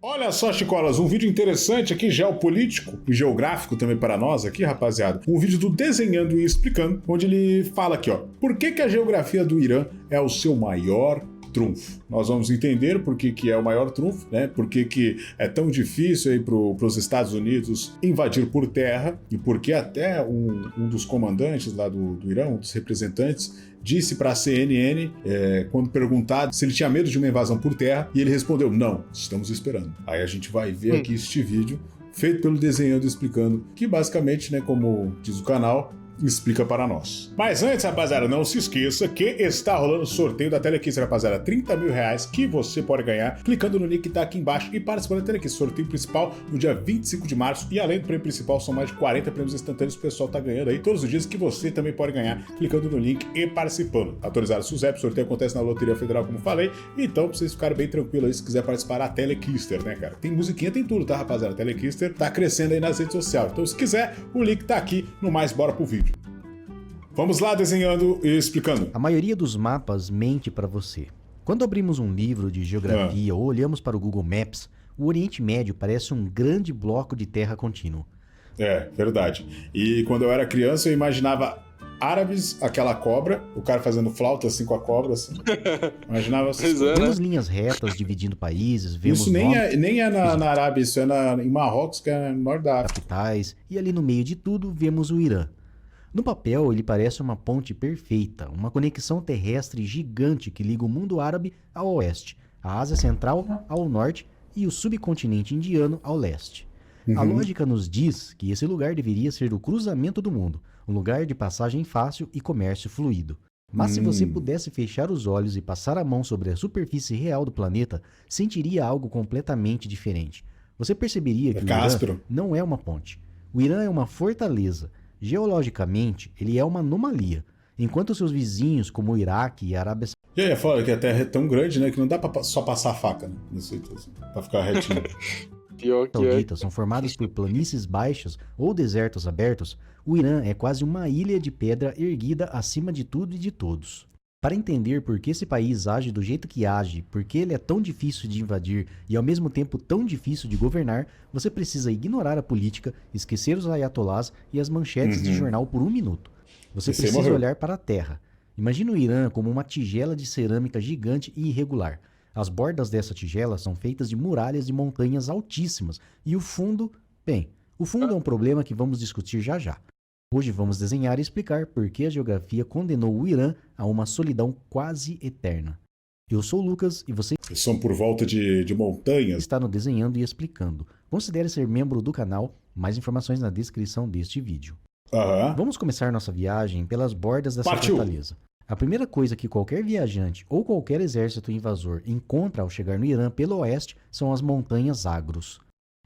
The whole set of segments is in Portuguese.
Olha só, Chicolas, um vídeo interessante aqui, geopolítico e geográfico também para nós aqui, rapaziada. Um vídeo do Desenhando e Explicando, onde ele fala aqui, ó. Por que a geografia do Irã é o seu maior trunfo? Nós vamos entender por que é o maior trunfo, né? Por que é tão difícil aí para os Estados Unidos invadir por terra e por que até um dos comandantes lá do Irã, um dos representantes, disse para a CNN, quando perguntado se ele tinha medo de uma invasão por terra, e ele respondeu, não, estamos esperando. Aí a gente vai ver aqui este vídeo, feito pelo Desenhando e Explicando, que basicamente, né, como diz o canal, explica para nós. Mas antes, rapaziada, não se esqueça que está rolando o sorteio da Telekister, rapaziada, 30 mil reais que você pode ganhar clicando no link que tá aqui embaixo e participando da Telekister, sorteio principal no dia 25 de março e além do prêmio principal são mais de 40 prêmios instantâneos que o pessoal tá ganhando aí todos os dias que você também pode ganhar clicando no link e participando. Atualizar o SUSEP, o sorteio acontece na Loteria Federal, como falei, então pra vocês ficarem bem tranquilos aí se quiser participar da Telekister, né, cara? Tem musiquinha, tem tudo, tá, rapaziada? A Telekister tá crescendo aí nas redes sociais, então se quiser, o link tá aqui no mais, bora pro vídeo. Vamos lá, Desenhando e Explicando. A maioria dos mapas mente para você. Quando abrimos um livro de geografia ou olhamos para o Google Maps, o Oriente Médio parece um grande bloco de terra contínuo. É, verdade. E quando eu era criança, eu imaginava árabes, aquela cobra, o cara fazendo flauta assim com a cobra, assim. Imaginava assim. Vemos linhas retas dividindo países, vemos isso nem é na Arábia, isso é em Marrocos, que é no norte da África. capitais, e ali no meio de tudo vemos o Irã. No papel, ele parece uma ponte perfeita, uma conexão terrestre gigante que liga o mundo árabe ao oeste, a Ásia Central ao norte e o subcontinente indiano ao leste. A lógica nos diz que esse lugar deveria ser o cruzamento do mundo, um lugar de passagem fácil e comércio fluido. Mas se você pudesse fechar os olhos e passar a mão sobre a superfície real do planeta, sentiria algo completamente diferente. Você perceberia que o Irã não é uma ponte. O Irã é uma fortaleza. Geologicamente, ele é uma anomalia, enquanto seus vizinhos, como o Iraque e a Arábia E aí, fora que a Terra é tão grande, né, que não dá pra só passar a faca, né, nesse jeito, assim, pra ficar retinho. Saudita são formadas por planícies baixas ou desertos abertos, o Irã é quase uma ilha de pedra erguida acima de tudo e de todos. Para entender por que esse país age do jeito que age, por que ele é tão difícil de invadir e ao mesmo tempo tão difícil de governar, você precisa ignorar a política, esquecer os ayatolás e as manchetes de jornal por um minuto. Você precisa olhar para a terra. Imagina o Irã como uma tigela de cerâmica gigante e irregular. As bordas dessa tigela são feitas de muralhas de montanhas altíssimas e o fundo, bem, o fundo é um problema que vamos discutir já já. Hoje vamos desenhar e explicar por que a geografia condenou o Irã a uma solidão quase eterna. Eu sou o Lucas e você são por volta de montanhas. Está no Desenhando e Explicando. Considere ser membro do canal, mais informações na descrição deste vídeo. Vamos começar nossa viagem pelas bordas dessa fortaleza. A primeira coisa que qualquer viajante ou qualquer exército invasor encontra ao chegar no Irã pelo oeste são as montanhas Zagros.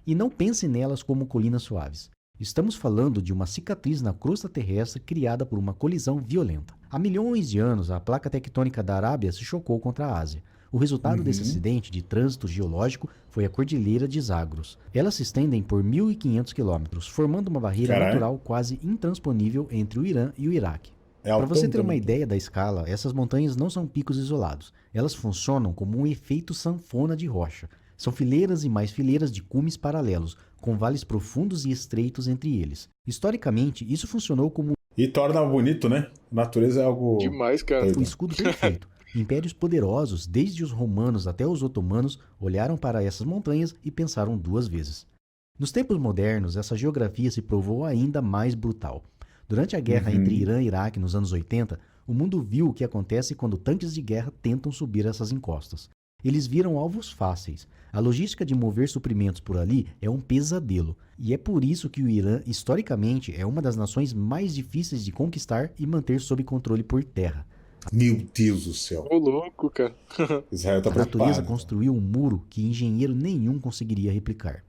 E não pense nelas como colinas suaves. Estamos falando de uma cicatriz na crosta terrestre criada por uma colisão violenta. Há milhões de anos, a placa tectônica da Arábia se chocou contra a Ásia. O resultado desse acidente de trânsito geológico foi a Cordilheira de Zagros. Elas se estendem por 1.500 quilômetros, formando uma barreira natural quase intransponível entre o Irã e o Iraque. Para você ter uma ideia da escala, essas montanhas não são picos isolados. Elas funcionam como um efeito sanfona de rocha. São fileiras e mais fileiras de cumes paralelos, com vales profundos e estreitos entre eles. Historicamente, isso funcionou como... E torna bonito, né? A natureza é algo... demais, cara. Um escudo perfeito. Impérios poderosos, desde os romanos até os otomanos, olharam para essas montanhas e pensaram duas vezes. Nos tempos modernos, essa geografia se provou ainda mais brutal. Durante a guerra entre Irã e Iraque nos anos 80, o mundo viu o que acontece quando tanques de guerra tentam subir essas encostas. Eles viram alvos fáceis. A logística de mover suprimentos por ali é um pesadelo. E é por isso que o Irã, historicamente, é uma das nações mais difíceis de conquistar e manter sob controle por terra. Meu Deus do céu. Ô, louco, cara. Israel tá preocupado. A natureza construiu um muro que engenheiro nenhum conseguiria replicar.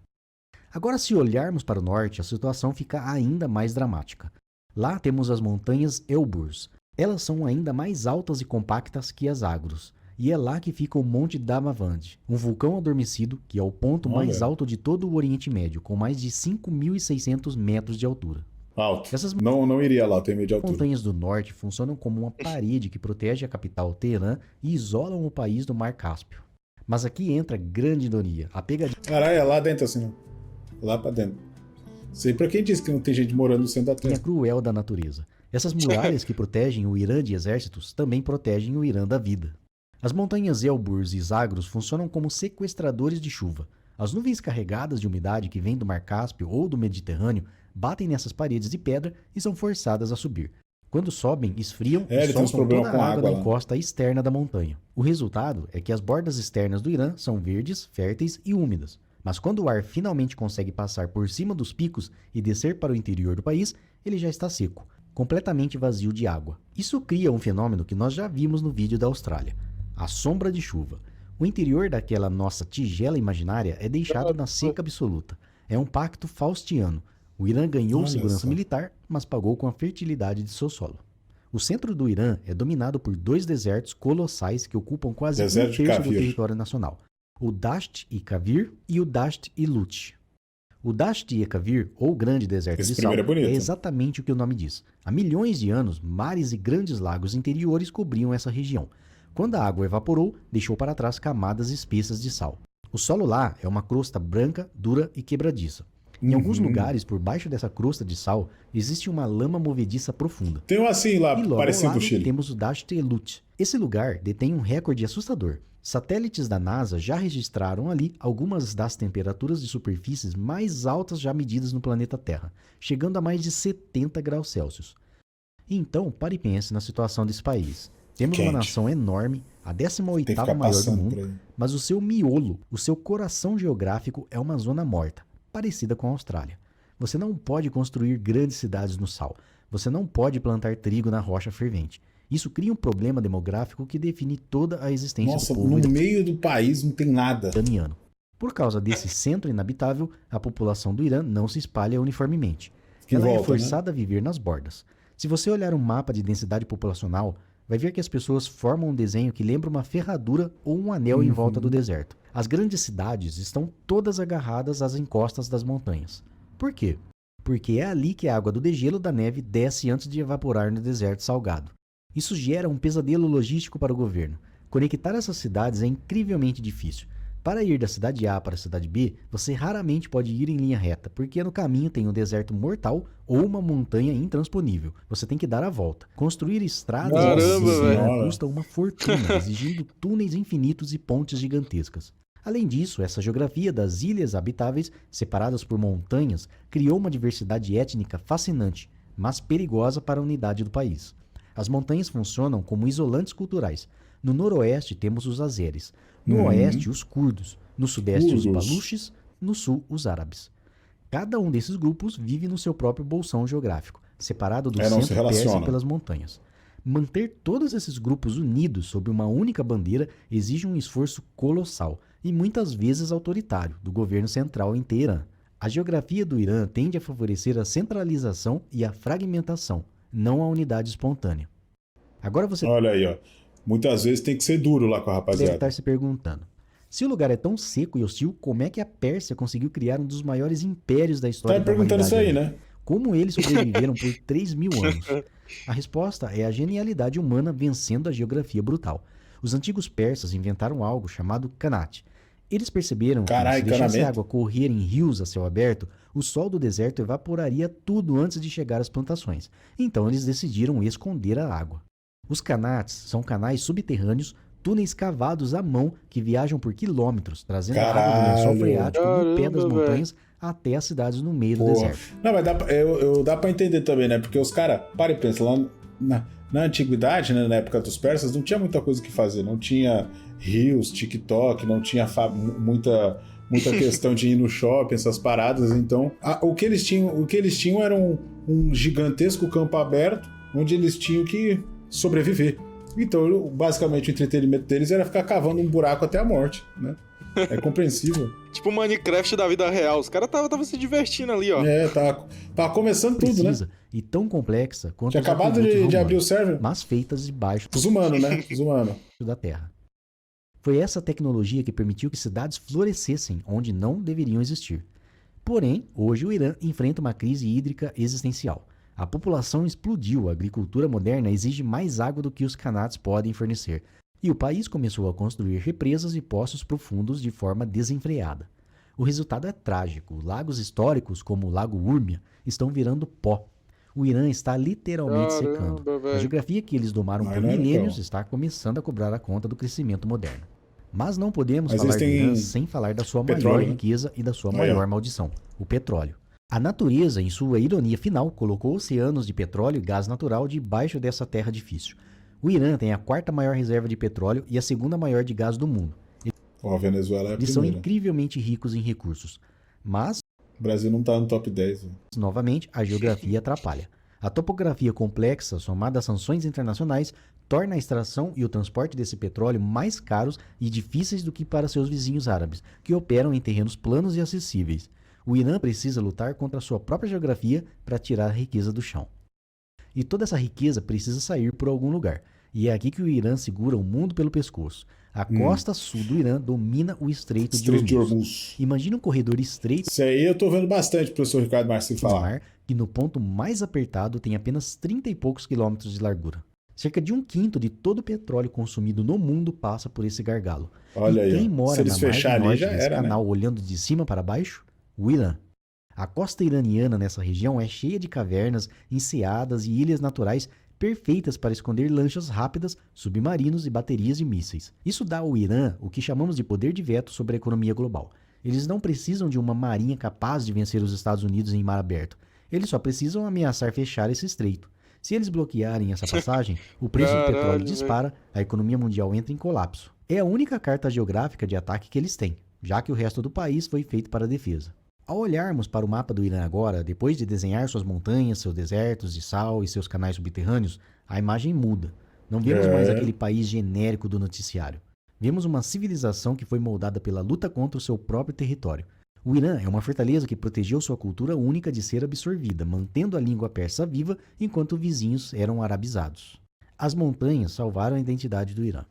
Agora, se olharmos para o norte, a situação fica ainda mais dramática. Lá temos as montanhas Elburz. Elas são ainda mais altas e compactas que as Zagros. E é lá que fica o Monte Damavand, um vulcão adormecido que é o ponto mais alto de todo o Oriente Médio, com mais de 5.600 metros de altura. Alto. Essas não iria lá, tem medo de altura. montanhas do norte funcionam como uma parede que protege a capital Teherã e isolam o país do Mar Cáspio. Mas aqui entra a grande ironia, a pegadinha. Caralho, é lá dentro assim, lá pra dentro. Sei pra quem disse que não tem gente morando no centro da Terra. Cruel da natureza. Essas muralhas que protegem o Irã de exércitos também protegem o Irã da vida. As montanhas Elburz e Zagros funcionam como sequestradores de chuva. As nuvens carregadas de umidade que vêm do Mar Cáspio ou do Mediterrâneo batem nessas paredes de pedra e são forçadas a subir. Quando sobem, esfriam e soltam toda a água da encosta externa da montanha. O resultado é que as bordas externas do Irã são verdes, férteis e úmidas. Mas quando o ar finalmente consegue passar por cima dos picos e descer para o interior do país, ele já está seco, completamente vazio de água. Isso cria um fenômeno que nós já vimos no vídeo da Austrália, a sombra de chuva. O interior daquela nossa tigela imaginária é deixado na seca absoluta. É um pacto faustiano. O Irã ganhou segurança militar, mas pagou com a fertilidade de seu solo. O centro do Irã é dominado por 2 desertos colossais que ocupam quase um terço do território nacional. O Dasht-e-Kavir e o Dasht-e-Lut. O Dasht-e-Kavir, ou Grande Deserto de Sal, é exatamente o que o nome diz. Há milhões de anos, mares e grandes lagos interiores cobriam essa região. Quando a água evaporou, deixou para trás camadas espessas de sal. O solo lá é uma crosta branca, dura e quebradiça. Em alguns lugares, por baixo dessa crosta de sal, existe uma lama movediça profunda. Tem um assim lá, parecido com o Chile. Temos o Dasht-e-Lut. Esse lugar detém um recorde assustador. Satélites da NASA já registraram ali algumas das temperaturas de superfícies mais altas já medidas no planeta Terra, chegando a mais de 70 graus Celsius. Então, pare e pense na situação desse país. Temos uma nação enorme, a 18ª maior do mundo, mas o seu miolo, o seu coração geográfico é uma zona morta, parecida com a Austrália. Você não pode construir grandes cidades no sal. Você não pode plantar trigo na rocha fervente. Isso cria um problema demográfico que define toda a existência do povo. No meio do país não tem nada. Iraniano. Por causa desse centro inabitável, a população do Irã não se espalha uniformemente. Ela é forçada a viver nas bordas. Se você olhar um mapa de densidade populacional, vai ver que as pessoas formam um desenho que lembra uma ferradura ou um anel em volta do deserto. As grandes cidades estão todas agarradas às encostas das montanhas. Por quê? Porque é ali que a água do degelo da neve desce antes de evaporar no deserto salgado. Isso gera um pesadelo logístico para o governo. Conectar essas cidades é incrivelmente difícil. Para ir da cidade A para a cidade B, você raramente pode ir em linha reta, porque no caminho tem um deserto mortal ou uma montanha intransponível. Você tem que dar a volta. Construir estradas custa uma fortuna, exigindo túneis infinitos e pontes gigantescas. Além disso, essa geografia das ilhas habitáveis, separadas por montanhas, criou uma diversidade étnica fascinante, mas perigosa para a unidade do país. As montanhas funcionam como isolantes culturais. No noroeste temos os azeres, no oeste os curdos, no sudeste os baluches, no sul os árabes. Cada um desses grupos vive no seu próprio bolsão geográfico, separado do centro persa pelas montanhas. Manter todos esses grupos unidos sob uma única bandeira exige um esforço colossal e muitas vezes autoritário do governo central em Teherã. A geografia do Irã tende a favorecer a centralização e a fragmentação, não a unidade espontânea. Agora você... Olha aí, ó. Muitas vezes tem que ser duro lá com a rapaziada. Deve estar se perguntando. Se o lugar é tão seco e hostil, como é que a Pérsia conseguiu criar um dos maiores impérios da história da humanidade? Tá perguntando isso aí, né? Como eles sobreviveram por 3.000 anos? A resposta é a genialidade humana vencendo a geografia brutal. Os antigos persas inventaram algo chamado Khanat. Eles perceberam que se deixasse a água correr em rios a céu aberto, o sol do deserto evaporaria tudo antes de chegar às plantações. Então eles decidiram esconder a água. Os Khanats são canais subterrâneos, túneis cavados à mão que viajam por quilômetros, trazendo a água do lençol freático no pé das montanhas até as cidades no meio do deserto. Não, mas dá pra entender também, né? Porque os caras, para e pensa, lá na antiguidade, né, na época dos persas, não tinha muita coisa que fazer. Não tinha rios, TikTok, não tinha muita questão de ir no shopping, essas paradas. Então, o que eles tinham era um gigantesco campo aberto, onde eles tinham que sobreviver. Então, basicamente, o entretenimento deles era ficar cavando um buraco até a morte, né? É compreensível. Tipo o Minecraft da vida real. Os caras estavam se divertindo ali, ó. Tava começando tudo, né? E tão complexa quanto tinha acabado de abrir o server. Mas feitas debaixo dos humanos, né? Os humanos. Da Terra. Foi essa tecnologia que permitiu que cidades florescessem onde não deveriam existir. Porém, hoje o Irã enfrenta uma crise hídrica existencial. A população explodiu, a agricultura moderna exige mais água do que os Khanats podem fornecer. E o país começou a construir represas e poços profundos de forma desenfreada. O resultado é trágico. Lagos históricos, como o Lago Urmia, estão virando pó. O Irã está literalmente secando. A geografia que eles domaram por milênios está começando a cobrar a conta do crescimento moderno. Mas não podemos falar do Irã sem falar da sua maior riqueza e da sua maior maldição, o petróleo. A natureza, em sua ironia final, colocou oceanos de petróleo e gás natural debaixo dessa terra difícil. O Irã tem a 4ª maior reserva de petróleo e a 2ª maior de gás do mundo. A Venezuela é a Eles são incrivelmente ricos em recursos. Mas o Brasil não está no top 10. Novamente, a geografia atrapalha. A topografia complexa, somada a sanções internacionais, torna a extração e o transporte desse petróleo mais caros e difíceis do que para seus vizinhos árabes, que operam em terrenos planos e acessíveis. O Irã precisa lutar contra a sua própria geografia para tirar a riqueza do chão. E toda essa riqueza precisa sair por algum lugar. E é aqui que o Irã segura o mundo pelo pescoço. A costa sul do Irã domina o Estreito de Hormuz. Imagina um corredor estreito. Isso aí eu tô vendo bastante o professor Ricardo Marcinho falar. Que no ponto mais apertado tem apenas 30 e poucos quilômetros de largura. Cerca de 1/5 de todo o petróleo consumido no mundo passa por esse gargalo. Olha e quem aí, mora na margem norte desse canal, olhando de cima para baixo? O Irã. A costa iraniana nessa região é cheia de cavernas, enseadas e ilhas naturais perfeitas para esconder lanchas rápidas, submarinos e baterias de mísseis. Isso dá ao Irã o que chamamos de poder de veto sobre a economia global. Eles não precisam de uma marinha capaz de vencer os Estados Unidos em mar aberto. Eles só precisam ameaçar fechar esse estreito. Se eles bloquearem essa passagem, o preço do petróleo dispara, a economia mundial entra em colapso. É a única carta geográfica de ataque que eles têm, já que o resto do país foi feito para a defesa. Ao olharmos para o mapa do Irã agora, depois de desenhar suas montanhas, seus desertos de sal e seus canais subterrâneos, a imagem muda. Não vemos mais aquele país genérico do noticiário. Vemos uma civilização que foi moldada pela luta contra o seu próprio território. O Irã é uma fortaleza que protegeu sua cultura única de ser absorvida, mantendo a língua persa viva enquanto vizinhos eram arabizados. As montanhas salvaram a identidade do Irã.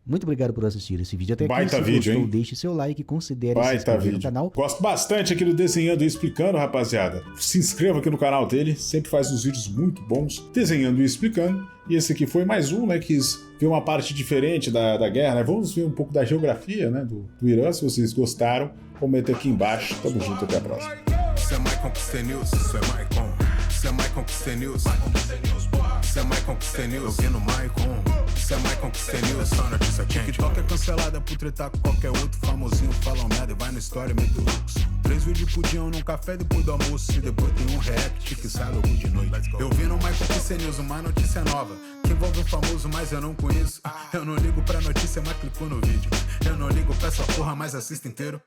Muito obrigado por assistir esse vídeo até aqui. Baita vídeo, gostou, deixe seu like e considere se inscrever no canal. Gosto bastante aqui do Desenhando e Explicando, rapaziada. Se inscreva aqui no canal dele, sempre faz uns vídeos muito bons, Desenhando e Explicando. E esse aqui foi mais um, né, quis ver uma parte diferente da guerra, né? Vamos ver um pouco da geografia, né, do Irã. Se vocês gostaram, comenta aqui embaixo. Tamo junto, até a próxima. TikTok é cancelada por tretar com qualquer outro famosinho, falam merda e vai na história, meto looks. 3 vídeos por dia num café depois do almoço, e depois tem um react que sai logo de noite. Eu vi no Michael PC News uma notícia nova que envolve um famoso, mas eu não conheço. Eu não ligo pra notícia, mas clico no vídeo. Eu não ligo pra essa porra, mas assisto inteiro.